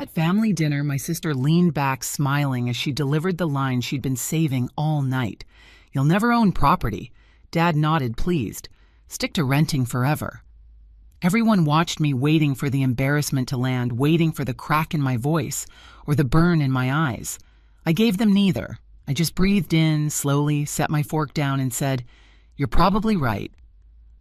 At family dinner, my sister leaned back smiling as she delivered the line she'd been saving all night. "You'll never own property." Dad nodded, pleased. "Stick to renting forever." Everyone watched me, waiting for the embarrassment to land, waiting for the crack in my voice or the burn in my eyes. I gave them neither. I just breathed in, slowly, set my fork down and said, "You're probably right."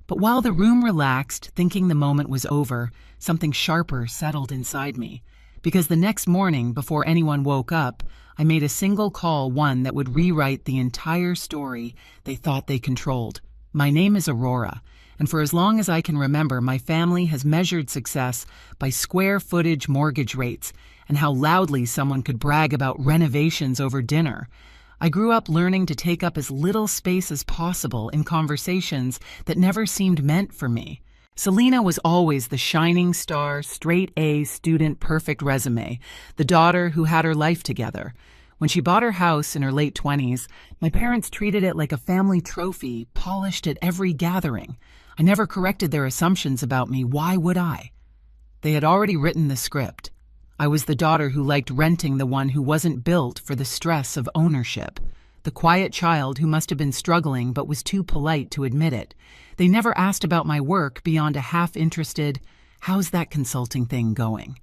But while the room relaxed, thinking the moment was over, something sharper settled inside me. Because the next morning, before anyone woke up, I made a single call, one that would rewrite the entire story they thought they controlled. My name is Aurora, and for as long as I can remember, my family has measured success by square footage mortgage rates and how loudly someone could brag about renovations over dinner. I grew up learning to take up as little space as possible in conversations that never seemed meant for me. Selena was always the shining star, straight-A student, perfect resume, the daughter who had her life together. When she bought her house in her late 20s, my parents treated it like a family trophy, polished at every gathering. I never corrected their assumptions about me. Why would I? They had already written the script. I was the daughter who liked renting, the one who wasn't built for the stress of ownership. The quiet child who must have been struggling but was too polite to admit it. They never asked about my work beyond a half-interested, "How's that consulting thing going?"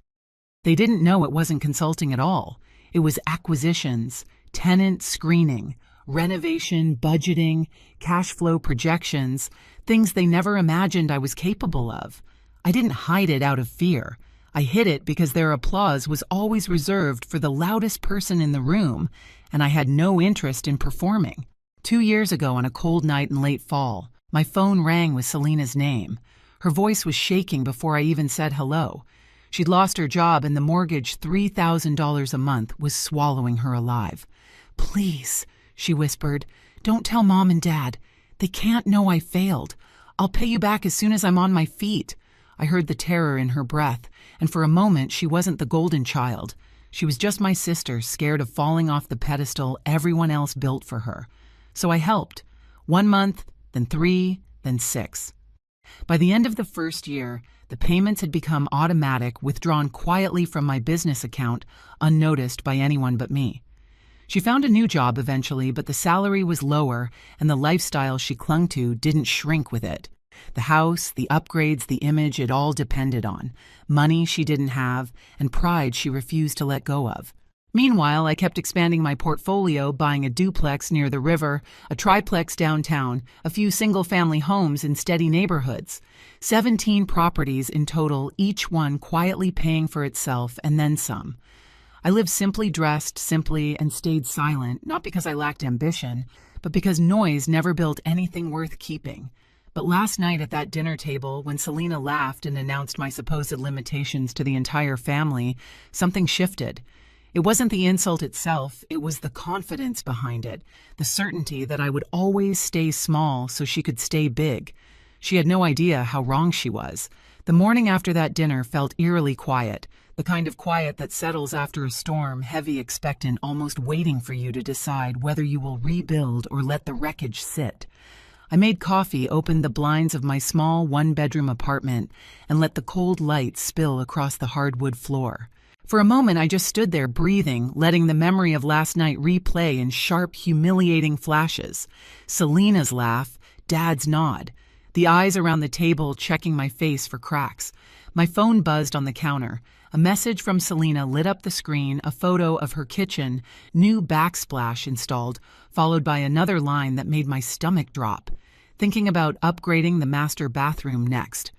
They didn't know it wasn't consulting at all. It was acquisitions, tenant screening, renovation, budgeting, cash flow projections, things they never imagined I was capable of. I didn't hide it out of fear. I hid it because their applause was always reserved for the loudest person in the room, and I had no interest in performing. 2 years ago, on a cold night in late fall, my phone rang with Selena's name. Her voice was shaking before I even said hello. She'd lost her job, and the mortgage, $3,000 a month, was swallowing her alive. "Please," she whispered, "don't tell Mom and Dad. They can't know I failed. I'll pay you back as soon as I'm on my feet." I heard the terror in her breath, and for a moment she wasn't the golden child. She was just my sister, scared of falling off the pedestal everyone else built for her. So I helped. 1 month, then 3, then 6. By the end of the first year, the payments had become automatic, withdrawn quietly from my business account, unnoticed by anyone but me. She found a new job eventually, but the salary was lower, and the lifestyle she clung to didn't shrink with it. The house, the upgrades, the image, it all depended on. Money she didn't have, and pride she refused to let go of. Meanwhile, I kept expanding my portfolio, buying a duplex near the river, a triplex downtown, a few single-family homes in steady neighborhoods. 17 properties in total, each one quietly paying for itself and then some. I lived simply, dressed simply, and stayed silent, not because I lacked ambition, but because noise never built anything worth keeping. But last night at that dinner table, when Selena laughed and announced my supposed limitations to the entire family, something shifted. It wasn't the insult itself, it was the confidence behind it, the certainty that I would always stay small so she could stay big. She had no idea how wrong she was. The morning after that dinner felt eerily quiet, the kind of quiet that settles after a storm, heavy, expectant, almost waiting for you to decide whether you will rebuild or let the wreckage sit. I made coffee, opened the blinds of my small one-bedroom apartment, and let the cold light spill across the hardwood floor. For a moment, I just stood there breathing, letting the memory of last night replay in sharp, humiliating flashes. Selena's laugh, Dad's nod, the eyes around the table checking my face for cracks. My phone buzzed on the counter. A message from Selena lit up the screen, a photo of her kitchen, new backsplash installed, followed by another line that made my stomach drop. Thinking about upgrading the master bathroom next.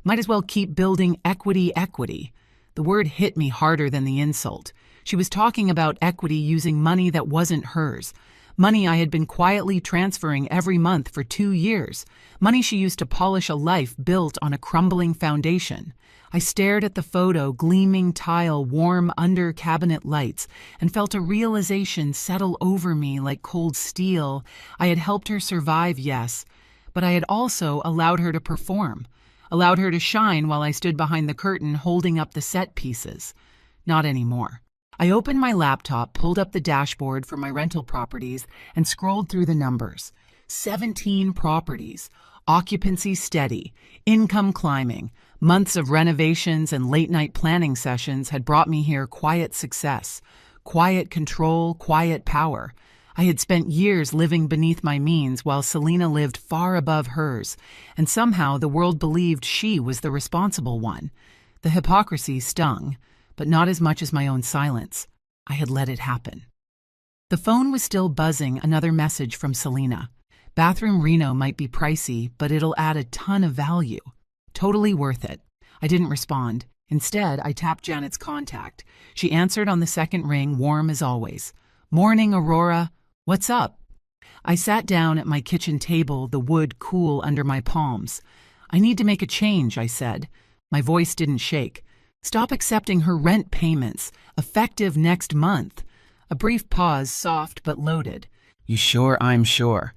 Might as well keep building equity. The word hit me harder than the insult. She was talking about equity using money that wasn't hers. Money I had been quietly transferring every month for 2 years. Money she used to polish a life built on a crumbling foundation. I stared at the photo, gleaming tile, warm under-cabinet lights, and felt a realization settle over me like cold steel. I had helped her survive, yes, but I had also allowed her to perform, allowed her to shine while I stood behind the curtain holding up the set pieces. Not anymore. I opened my laptop, pulled up the dashboard for my rental properties, and scrolled through the numbers. 17 properties, occupancy steady, income climbing, Months of renovations and late-night planning sessions had brought me here quiet success, quiet control, quiet power. I had spent years living beneath my means while Selena lived far above hers, and somehow the world believed she was the responsible one. The hypocrisy stung, but not as much as my own silence. I had let it happen. The phone was still buzzing, another message from Selena. Bathroom reno might be pricey, but it'll add a ton of value. Totally worth it. I didn't respond. Instead, I tapped Janet's contact. She answered on the second ring, warm as always. "Morning, Aurora. What's up?" I sat down at my kitchen table, the wood cool under my palms. "I need to make a change," I said. My voice didn't shake. "Stop accepting her rent payments, effective next month." A brief pause, soft but loaded. "You sure I'm sure?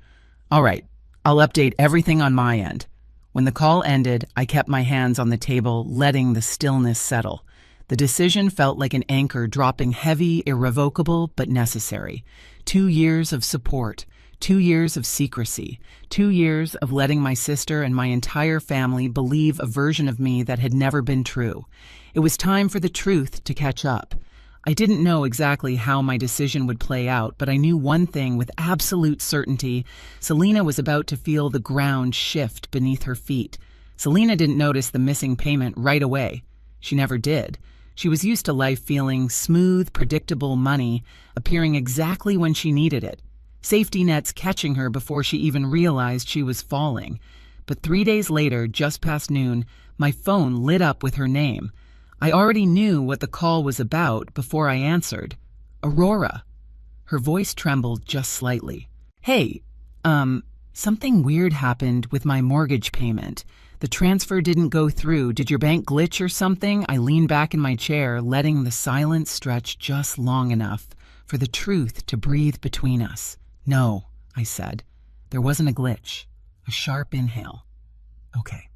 All right, I'll update everything on my end." When the call ended, I kept my hands on the table, letting the stillness settle. The decision felt like an anchor dropping heavy, irrevocable, but necessary. 2 years of support, 2 years of secrecy, 2 years of letting my sister and my entire family believe a version of me that had never been true. It was time for the truth to catch up. I didn't know exactly how my decision would play out, but I knew one thing with absolute certainty. Selena was about to feel the ground shift beneath her feet. Selena didn't notice the missing payment right away. She never did. She was used to life feeling smooth, predictable money appearing exactly when she needed it. Safety nets catching her before she even realized she was falling. But 3 days later, just past noon, my phone lit up with her name. I already knew what the call was about before I answered. "Aurora." Her voice trembled just slightly. "Hey, something weird happened with my mortgage payment. The transfer didn't go through. Did your bank glitch or something?" I leaned back in my chair, letting the silence stretch just long enough for the truth to breathe between us. "No," I said. "There wasn't a glitch." A sharp inhale. "Okay.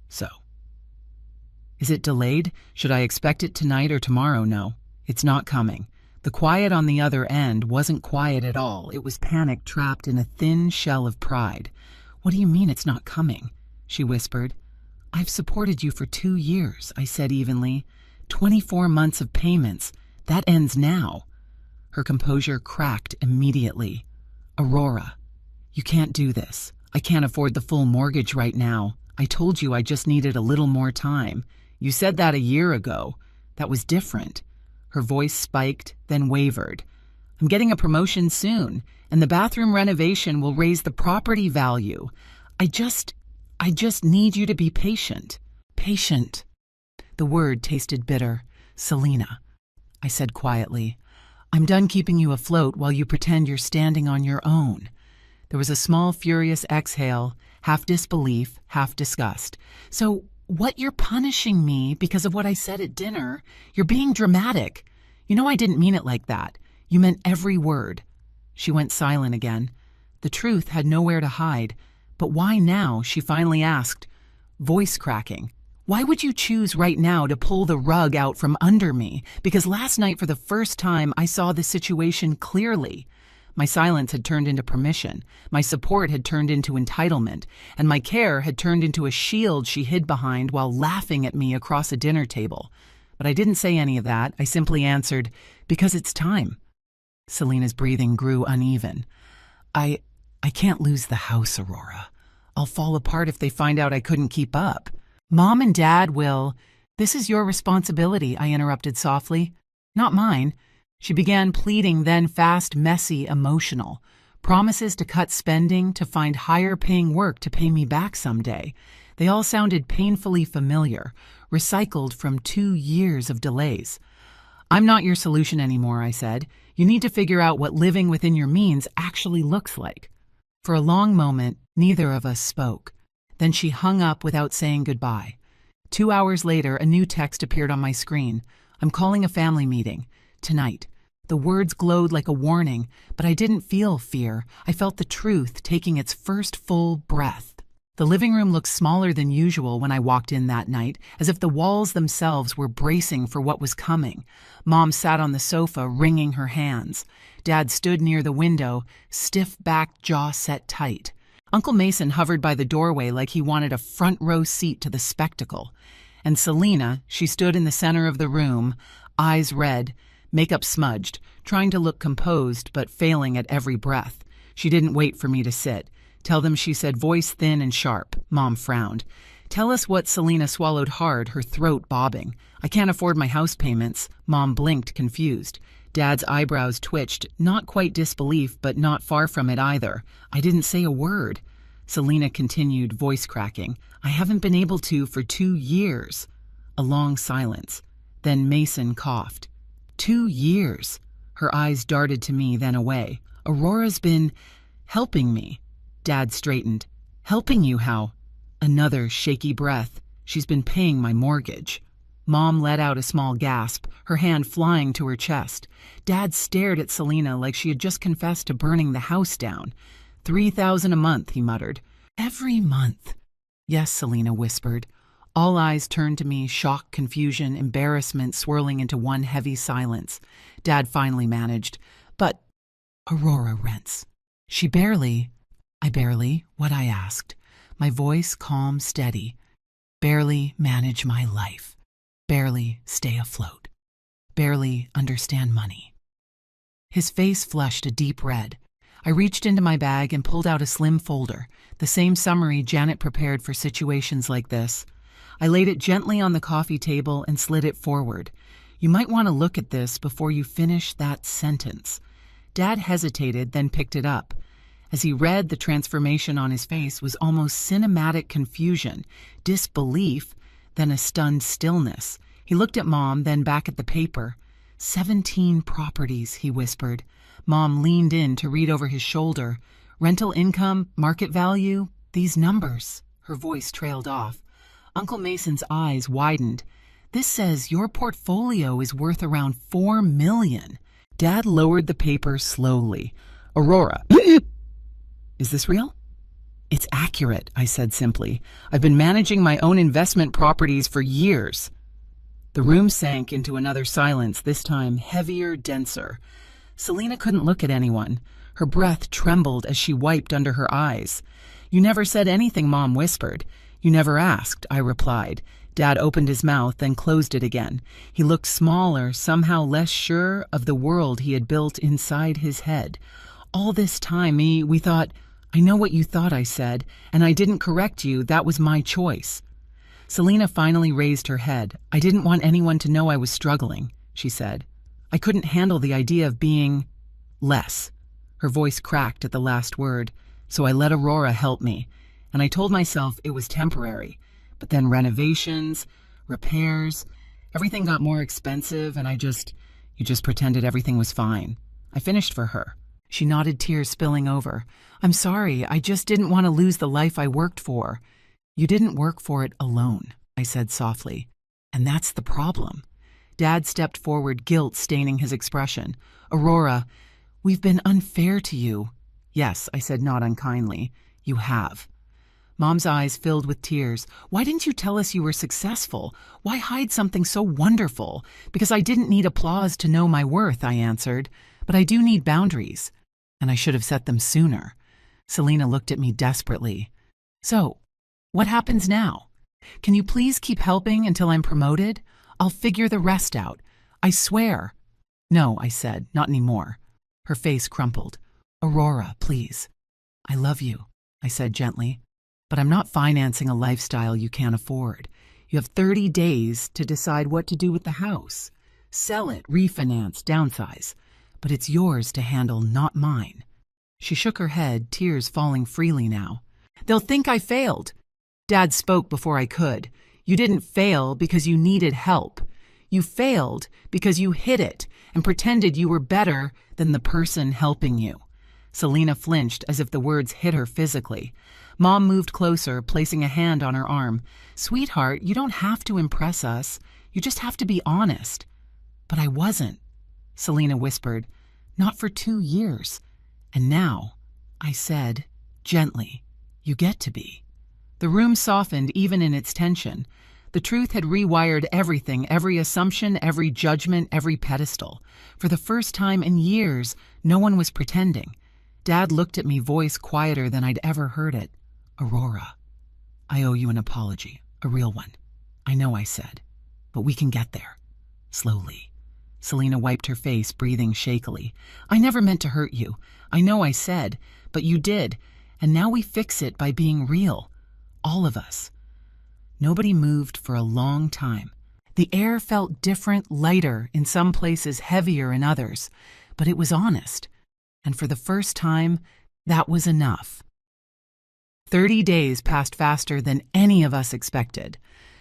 So, is it delayed? Should I expect it tonight or tomorrow?" "No, it's not coming." The quiet on the other end wasn't quiet at all. It was panic trapped in a thin shell of pride. "What do you mean it's not coming?" she whispered. "I've supported you for 2 years," I said evenly. 24 months of payments. That ends now." Her composure cracked immediately. "Aurora, you can't do this. I can't afford the full mortgage right now. I told you I just needed a little more time. You said that a year ago. That was different." Her voice spiked, then wavered. "I'm getting a promotion soon, and the bathroom renovation will raise the property value. I just need you to be patient." "Patient." The word tasted bitter. "Selena," I said quietly, "I'm done keeping you afloat while you pretend you're standing on your own." There was a small, furious exhale, half disbelief, half disgust. "So what, you're punishing me because of what I said at dinner? You're being dramatic. You know I didn't mean it like that. You meant every word." She went silent again. The truth had nowhere to hide. "But why now?" she finally asked, voice cracking. "Why would you choose right now to pull the rug out from under me? Because last night, for the first time, I saw the situation clearly." My silence had turned into permission, my support had turned into entitlement, and my care had turned into a shield she hid behind while laughing at me across a dinner table. But I didn't say any of that. I simply answered, "Because it's time." Selena's breathing grew uneven. I can't lose the house, Aurora. I'll fall apart if they find out I couldn't keep up." "Mom and Dad will—" "This is your responsibility," I interrupted softly. "Not mine." She began pleading, then fast, messy, emotional. Promises to cut spending, to find higher-paying work to pay me back someday. They all sounded painfully familiar, recycled from 2 years of delays. "I'm not your solution anymore," I said. "You need to figure out what living within your means actually looks like." For a long moment, neither of us spoke. Then she hung up without saying goodbye. 2 hours later, a new text appeared on my screen. "I'm calling a family meeting. Tonight." The words glowed like a warning, but I didn't feel fear. I felt the truth taking its first full breath. The living room looked smaller than usual when I walked in that night, as if the walls themselves were bracing for what was coming. Mom sat on the sofa, wringing her hands. Dad stood near the window, stiff-backed jaw set tight. Uncle Mason hovered by the doorway like he wanted a front row seat to the spectacle. And Selena, she stood in the center of the room, eyes red, makeup smudged, trying to look composed but failing at every breath. She didn't wait for me to sit. Tell them, she said, voice thin and sharp. Mom frowned. Tell us what. Selena swallowed hard, her throat bobbing. I can't afford my house payments. Mom blinked, confused. Dad's eyebrows twitched, not quite disbelief, but not far from it either. I didn't say a word. Selena continued, voice cracking. I haven't been able to for 2 years. A long silence. Then Mason coughed. 2 years. Her eyes darted to me, then away. Aurora's been helping me. Dad straightened. Helping you how? Another shaky breath. She's been paying my mortgage. Mom let out a small gasp, her hand flying to her chest. Dad stared at Selena like she had just confessed to burning the house down. $3,000 a month, he muttered. Every month. Yes, Selena whispered. All eyes turned to me, shock, confusion, embarrassment swirling into one heavy silence. Dad finally managed. But Aurora rents. What I asked. My voice calm, steady. Barely manage my life. Barely stay afloat. Barely understand money. His face flushed a deep red. I reached into my bag and pulled out a slim folder, the same summary Janet prepared for situations like this. I laid it gently on the coffee table and slid it forward. You might want to look at this before you finish that sentence. Dad hesitated, then picked it up. As he read, the transformation on his face was almost cinematic confusion, disbelief, then a stunned stillness. He looked at Mom, then back at the paper. 17 properties, he whispered. Mom leaned in to read over his shoulder. Rental income, market value, these numbers. Her voice trailed off. Uncle Mason's eyes widened. This says your portfolio is worth around $4 million. Dad lowered the paper slowly. Aurora. Is this real? It's accurate, I said simply. I've been managing my own investment properties for years. The room sank into another silence, this time heavier, denser. Selena couldn't look at anyone. Her breath trembled as she wiped under her eyes. You never said anything, Mom whispered. You never asked, I replied. Dad opened his mouth, then closed it again. He looked smaller, somehow less sure of the world he had built inside his head. All this time, we thought, I know what you thought, I said, and I didn't correct you. That was my choice. Selena finally raised her head. I didn't want anyone to know I was struggling, she said. I couldn't handle the idea of being less. Her voice cracked at the last word, so I let Aurora help me, and I told myself it was temporary. But then renovations, repairs, everything got more expensive, and you just pretended everything was fine. I finished for her. She nodded, tears spilling over. I'm sorry, I just didn't want to lose the life I worked for. You didn't work for it alone, I said softly. And that's the problem. Dad stepped forward, guilt staining his expression. Aurora, we've been unfair to you. Yes, I said, not unkindly. You have. Mom's eyes filled with tears. Why didn't you tell us you were successful? Why hide something so wonderful? Because I didn't need applause to know my worth, I answered. But I do need boundaries. And I should have set them sooner. Selena looked at me desperately. So, what happens now? Can you please keep helping until I'm promoted? I'll figure the rest out. I swear. No, I said, not anymore. Her face crumpled. Aurora, please. I love you, I said gently. But I'm not financing a lifestyle you can't afford. You have 30 days to decide what to do with the house. Sell it, refinance, downsize. But it's yours to handle, not mine. She shook her head, tears falling freely now. They'll think I failed. Dad spoke before I could. You didn't fail because you needed help. You failed because you hid it and pretended you were better than the person helping you. Selena flinched as if the words hit her physically. Mom moved closer, placing a hand on her arm. Sweetheart, you don't have to impress us. You just have to be honest. But I wasn't. Selena whispered, not for 2 years. And now, I said, gently, you get to be. The room softened even in its tension. The truth had rewired everything, every assumption, every judgment, every pedestal. For the first time in years, no one was pretending. Dad looked at me, voice quieter than I'd ever heard it. "Aurora, I owe you an apology, a real one." "I know," I said, "but we can get there." Slowly. Selena wiped her face, breathing shakily. "I never meant to hurt you. I know I said, but you did, and now we fix it by being real. All of us." Nobody moved for a long time. The air felt different, lighter, in some places heavier in others, but it was honest. And for the first time, that was enough. 30 days passed faster than any of us expected.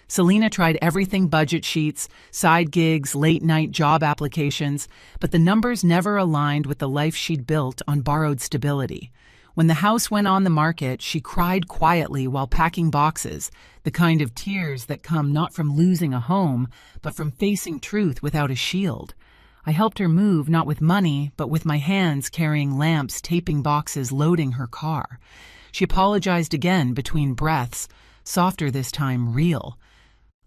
Selena tried everything: budget sheets, side gigs, late-night job applications, but the numbers never aligned with the life she'd built on borrowed stability. When the house went on the market, she cried quietly while packing boxes, the kind of tears that come not from losing a home, but from facing truth without a shield. I helped her move, not with money, but with my hands, carrying lamps, taping boxes, loading her car. She apologized again between breaths, softer this time, real.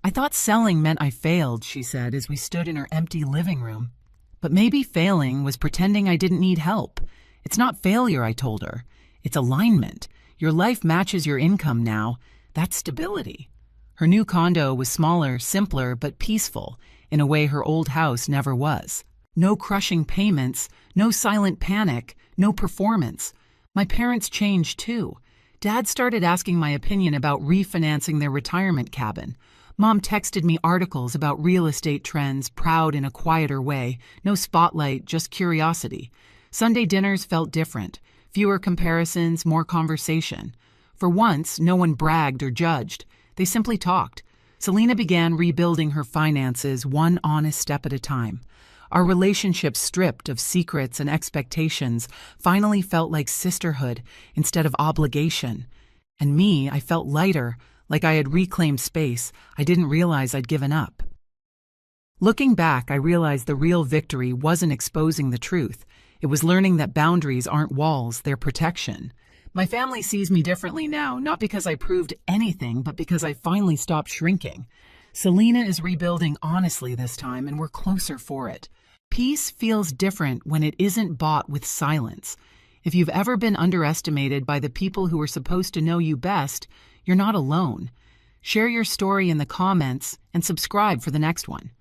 "I thought selling meant I failed," she said as we stood in her empty living room. "But maybe failing was pretending I didn't need help. It's not failure," I told her. "It's alignment. Your life matches your income now. That's stability." Her new condo was smaller, simpler, but peaceful, in a way her old house never was. No crushing payments, no silent panic, no performance. My parents changed too. Dad started asking my opinion about refinancing their retirement cabin. Mom texted me articles about real estate trends, proud in a quieter way. No spotlight, just curiosity. Sunday dinners felt different. Fewer comparisons, more conversation. For once, no one bragged or judged. They simply talked. Selena began rebuilding her finances, one honest step at a time. Our relationship, stripped of secrets and expectations, finally felt like sisterhood instead of obligation. And me, I felt lighter, like I had reclaimed space I didn't realize I'd given up. Looking back, I realized the real victory wasn't exposing the truth. It was learning that boundaries aren't walls, they're protection. My family sees me differently now, not because I proved anything, but because I finally stopped shrinking. Selena is rebuilding honestly this time, and we're closer for it. Peace feels different when it isn't bought with silence. If you've ever been underestimated by the people who are supposed to know you best, you're not alone. Share your story in the comments and subscribe for the next one.